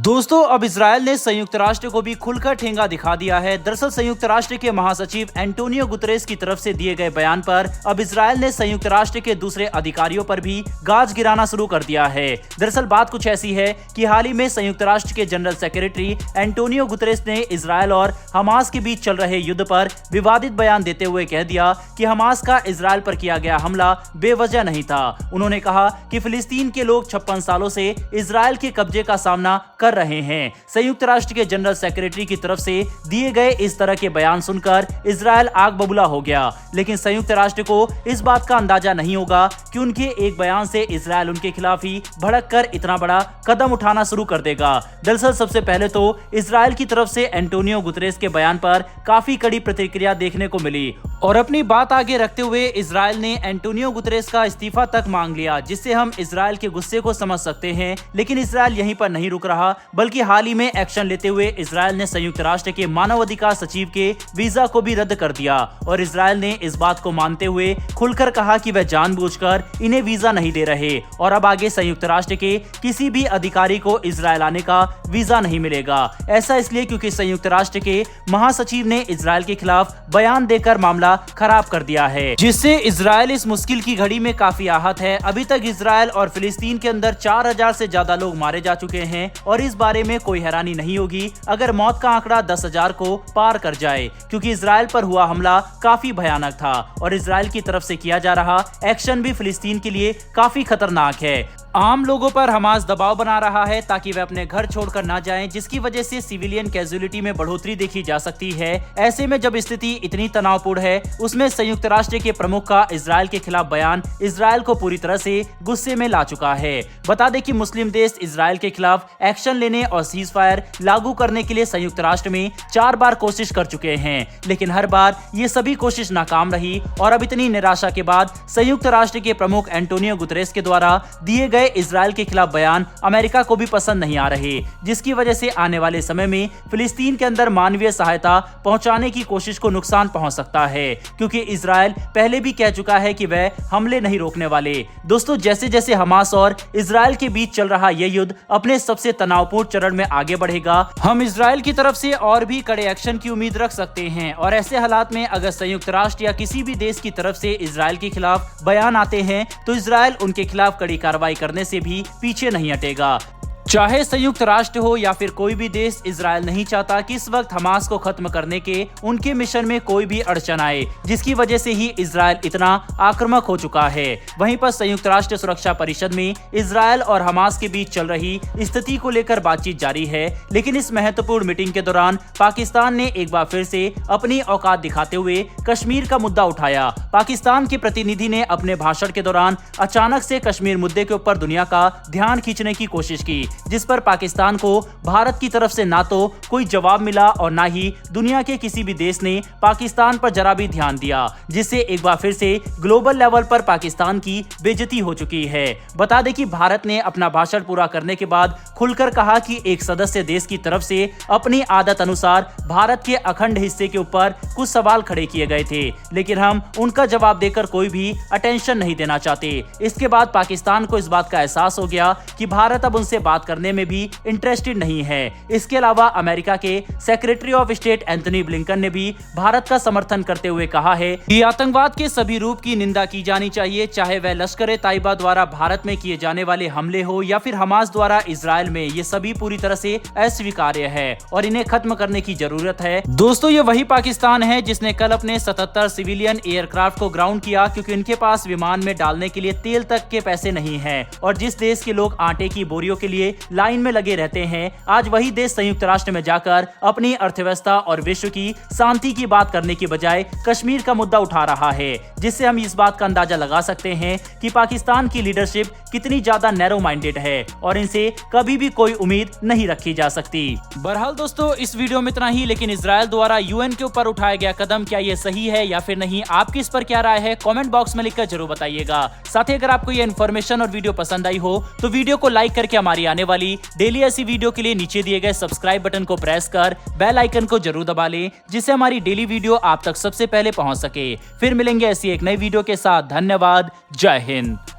दोस्तों अब इजरायल ने संयुक्त राष्ट्र को भी खुलकर ठेंगा दिखा दिया है। दरअसल संयुक्त राष्ट्र के महासचिव एंटोनियो गुतरेस की तरफ से दिए गए बयान पर अब इजरायल ने संयुक्त राष्ट्र के दूसरे अधिकारियों पर भी गाज गिराना शुरू कर दिया है। दरअसल बात कुछ ऐसी है कि हाल ही में संयुक्त राष्ट्र के जनरल सेक्रेटरी एंटोनियो गुतरेस ने इजरायल और हमास के बीच चल रहे युद्ध पर विवादित बयान देते हुए कह दिया कि हमास का इजरायल पर किया गया हमला बेवजह नहीं था। उन्होंने कहा कि फिलिस्तीन के लोग 56 सालों से इजरायल के कब्जे का सामना कर रहे हैं। संयुक्त राष्ट्र के जनरल सेक्रेटरी की तरफ से दिए गए इस तरह के बयान सुनकर इजरायल आग बबूला हो गया, लेकिन संयुक्त राष्ट्र को इस बात का अंदाजा नहीं होगा कि उनके एक बयान से इजरायल उनके खिलाफ ही भड़क कर इतना बड़ा कदम उठाना शुरू कर देगा। दरअसल सबसे पहले तो इजरायल की तरफ से एंटोनियो गुतरेस के बयान पर काफी कड़ी प्रतिक्रिया देखने को मिली और अपनी बात आगे रखते हुए इजरायल ने एंटोनियो गुतरेस का इस्तीफा तक मांग लिया, जिससे हम इजरायल के गुस्से को समझ सकते हैं। लेकिन इजरायल यहीं पर नहीं रुक रहा, बल्कि हाल ही में एक्शन लेते हुए इजरायल ने संयुक्त राष्ट्र के मानवाधिकार सचिव के वीजा को भी रद्द कर दिया और इजरायल ने इस बात को मानते हुए खुलकर कहा कि वह जानबूझकर इन्हें वीजा नहीं दे रहे और अब आगे संयुक्त राष्ट्र के किसी भी अधिकारी को इजरायल आने का वीजा नहीं मिलेगा। ऐसा इसलिए क्योंकि संयुक्त राष्ट्र के महासचिव ने इजरायल के खिलाफ बयान देकर मामला खराब कर दिया है, जिससे इजरायल इस मुश्किल की घड़ी में काफी आहत है। अभी तक इजरायल और फिलिस्तीन के अंदर 4000 से ज्यादा लोग मारे जा चुके हैं और इस बारे में कोई हैरानी नहीं होगी अगर मौत का आंकड़ा 10,000 को पार कर जाए, क्योंकि इजरायल पर हुआ हमला काफी भयानक था और इजरायल की तरफ से किया जा रहा एक्शन भी फिलिस्तीन के लिए काफी खतरनाक है। आम लोगों पर हमास दबाव बना रहा है ताकि वे अपने घर छोड़कर ना जाएं, जिसकी वजह से सिविलियन कैजुअलिटी में बढ़ोतरी देखी जा सकती है। ऐसे में जब स्थिति इतनी तनावपूर्ण है, उसमें संयुक्त राष्ट्र के प्रमुख का इजरायल के खिलाफ बयान इजरायल को पूरी तरह से गुस्से में ला चुका है। बता दें कि मुस्लिम देश इजरायल के खिलाफ एक्शन लेने और सीज फायर लागू करने के लिए संयुक्त राष्ट्र में 4 बार कोशिश कर चुके हैं, लेकिन हर बार ये सभी कोशिश नाकाम रही और अब इतनी निराशा के बाद संयुक्त राष्ट्र के प्रमुख एंटोनियो गुतरेस के द्वारा दिए गए इजरायल के खिलाफ बयान अमेरिका को भी पसंद नहीं आ रहे, जिसकी वजह से आने वाले समय में फिलिस्तीन के अंदर मानवीय सहायता पहुंचाने की कोशिश को नुकसान पहुंच सकता है, क्योंकि इजरायल पहले भी कह चुका है कि वह हमले नहीं रोकने वाले। दोस्तों जैसे जैसे हमास और इजरायल के बीच चल रहा यह युद्ध अपने सबसे तनावपूर्ण चरण में आगे बढ़ेगा, हम इजरायल की तरफ से और भी कड़े एक्शन की उम्मीद रख सकते हैं। और ऐसे हालात में अगर संयुक्त राष्ट्र या किसी भी देश की तरफ से इजरायल के खिलाफ बयान आते हैं तो इजरायल उनके खिलाफ कड़ी कार्रवाई करने से भी पीछे नहीं हटेगा। चाहे संयुक्त राष्ट्र हो या फिर कोई भी देश, इजरायल नहीं चाहता कि इस वक्त हमास को खत्म करने के उनके मिशन में कोई भी अड़चन आए, जिसकी वजह से ही इजरायल इतना आक्रामक हो चुका है। वहीं पर संयुक्त राष्ट्र सुरक्षा परिषद में इजरायल और हमास के बीच चल रही स्थिति को लेकर बातचीत जारी है, लेकिन इस महत्वपूर्ण मीटिंग के दौरान पाकिस्तान ने एक बार फिर से अपनी औकात दिखाते हुए कश्मीर का मुद्दा उठाया। पाकिस्तान के प्रतिनिधि ने अपने भाषण के दौरान अचानक से कश्मीर मुद्दे के ऊपर दुनिया का ध्यान खींचने की कोशिश की, जिस पर पाकिस्तान को भारत की तरफ से ना तो कोई जवाब मिला और ना ही दुनिया के किसी भी देश ने पाकिस्तान पर जरा भी ध्यान दिया, जिससे एक बार फिर से ग्लोबल लेवल पर पाकिस्तान की बेइज्जती हो चुकी है। बता दें कि भारत ने अपना भाषण पूरा करने के बाद खुलकर कहा कि एक सदस्य देश की तरफ से अपनी आदत अनुसार भारत के अखंड हिस्से के ऊपर कुछ सवाल खड़े किए गए थे, लेकिन हम उनका जवाब देकर कोई भी अटेंशन नहीं देना चाहते। इसके बाद पाकिस्तान को इस बात का एहसास हो गया कि भारत अब उनसे बात करने में भी इंटरेस्टेड नहीं है। इसके अलावा अमेरिका के secretary of state Anthony Blinken ने भी भारत का समर्थन करते हुए कहा है कि आतंकवाद के सभी रूप की निंदा की जानी चाहिए, चाहे वह लश्कर ए तैयबा द्वारा भारत में किए जाने वाले हमले हो या फिर हमास द्वारा इजरायल में, ये सभी पूरी तरह से अस्वीकार्य है और इन्हें खत्म करने की जरूरत है। दोस्तों ये वही पाकिस्तान है जिसने कल अपने 77 सिविलियन एयरक्राफ्ट को ग्राउंड किया क्योंकि उनके पास विमान में डालने के लिए तेल तक के पैसे नहीं है, और जिस देश के लोग आटे की बोरियों के लिए लाइन में लगे रहते हैं, आज वही देश संयुक्त राष्ट्र में जाकर अपनी अर्थव्यवस्था और विश्व की शांति की बात करने की बजाय कश्मीर का मुद्दा उठा रहा है, जिससे हम इस बात का अंदाजा लगा सकते हैं कि पाकिस्तान की लीडरशिप कितनी ज्यादा नैरो माइंडेड है और इनसे कभी भी कोई उम्मीद नहीं रखी जा सकती। बहरहाल दोस्तों इस वीडियो में इतना ही, लेकिन इजरायल द्वारा यूएन के ऊपर उठाया गया कदम क्या ये सही है या फिर नहीं, आपकी इस पर क्या राय है कमेंट बॉक्स में लिखकर जरूर बताइएगा। साथ ही अगर आपको ये इन्फॉर्मेशन और वीडियो पसंद आई हो तो वीडियो को लाइक करके हमारी आने वाली डेली ऐसी वीडियो के लिए नीचे दिए गए सब्सक्राइब बटन को प्रेस कर बेल आइकन को जरूर दबा लें, जिससे हमारी डेली वीडियो आप तक सबसे पहले पहुंच सके। फिर मिलेंगे ऐसी एक नई वीडियो के साथ। धन्यवाद। जय हिंद।